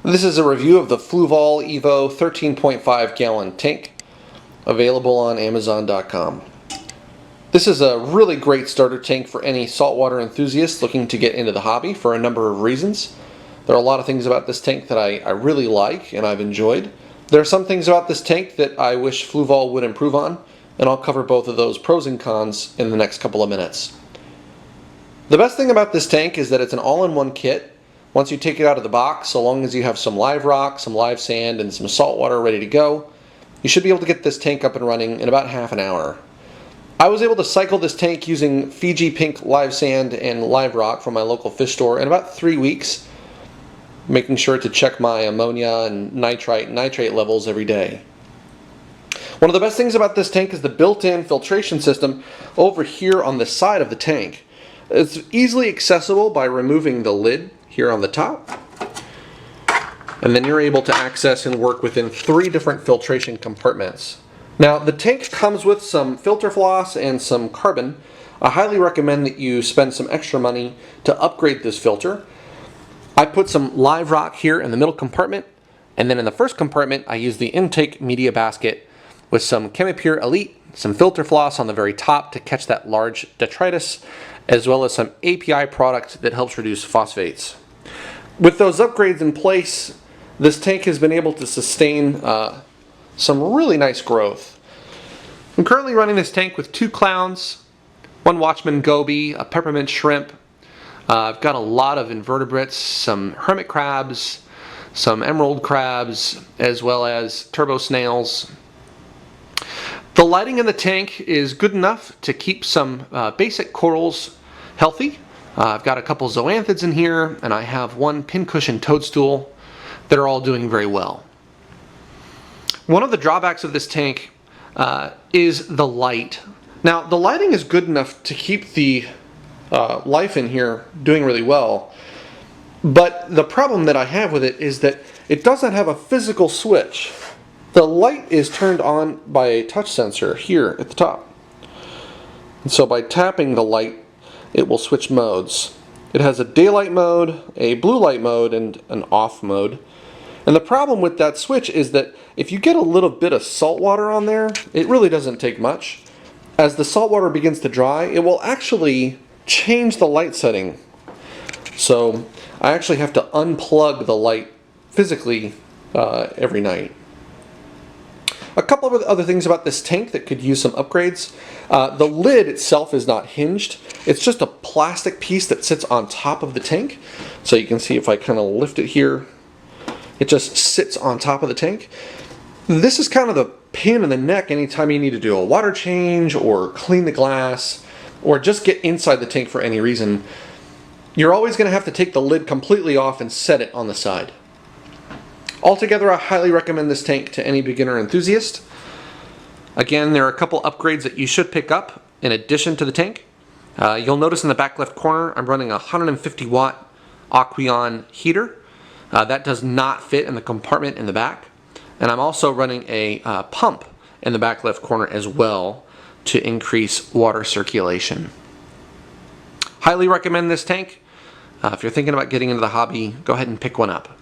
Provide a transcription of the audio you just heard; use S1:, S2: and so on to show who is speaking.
S1: This is a review of the Fluval Evo 13.5 gallon tank, available on Amazon.com. This is a really great starter tank for any saltwater enthusiast looking to get into the hobby for a number of reasons. There are a lot of things about this tank that I really like and I've enjoyed. There are some things about this tank that I wish Fluval would improve on, and I'll cover both of those pros and cons in the next couple of minutes. The best thing about this tank is that it's an all-in-one kit. Once you take it out of the box, so long as you have some live rock, some live sand, and some salt water ready to go, you should be able to get this tank up and running in about half an hour. I was able to cycle this tank using Fiji pink live sand and live rock from my local fish store in about 3 weeks, making sure to check my ammonia and nitrate levels every day. One of the best things about this tank is the built-in filtration system over here on the side of the tank. It's easily accessible by removing the lid here on the top, and then you're able to access and work within 3 different filtration compartments. Now, the tank comes with some filter floss and some carbon. I highly recommend that you spend some extra money to upgrade this filter. I put some live rock here in the middle compartment, and then in the first compartment I use the intake media basket with some ChemiPure Elite, some filter floss on the very top to catch that large detritus, as well as some API product that helps reduce phosphates. With those upgrades in place, this tank has been able to sustain some really nice growth. I'm currently running this tank with 2 clowns, 1 Watchman goby, a peppermint shrimp. I've got a lot of invertebrates, some hermit crabs, some emerald crabs, as well as turbo snails. The lighting in the tank is good enough to keep some basic corals healthy. I've got a couple zoanthids in here, and I have 1 pincushion toadstool that are all doing very well. One of the drawbacks of this tank is the light. Now, the lighting is good enough to keep the life in here doing really well, but the problem that I have with it is that it doesn't have a physical switch. The light is turned on by a touch sensor here at the top, and so by tapping the light it will switch modes. It has a daylight mode, a blue light mode, and an off mode. And the problem with that switch is that if you get a little bit of salt water on there, it really doesn't take much. As the salt water begins to dry, it will actually change the light setting. So I actually have to unplug the light physically every night. A couple of other things about this tank that could use some upgrades. The lid itself is not hinged. It's just a plastic piece that sits on top of the tank. So you can see if I kind of lift it here, it just sits on top of the tank. This is kind of the pain in the neck anytime you need to do a water change or clean the glass or just get inside the tank for any reason. You're always going to have to take the lid completely off and set it on the side. Altogether, I highly recommend this tank to any beginner enthusiast. Again, there are a couple upgrades that you should pick up in addition to the tank. You'll notice in the back left corner I'm running a 150 watt Aquarium heater. That does not fit in the compartment in the back. And I'm also running a pump in the back left corner as well to increase water circulation. Highly recommend this tank. If you're thinking about getting into the hobby, go ahead and pick one up.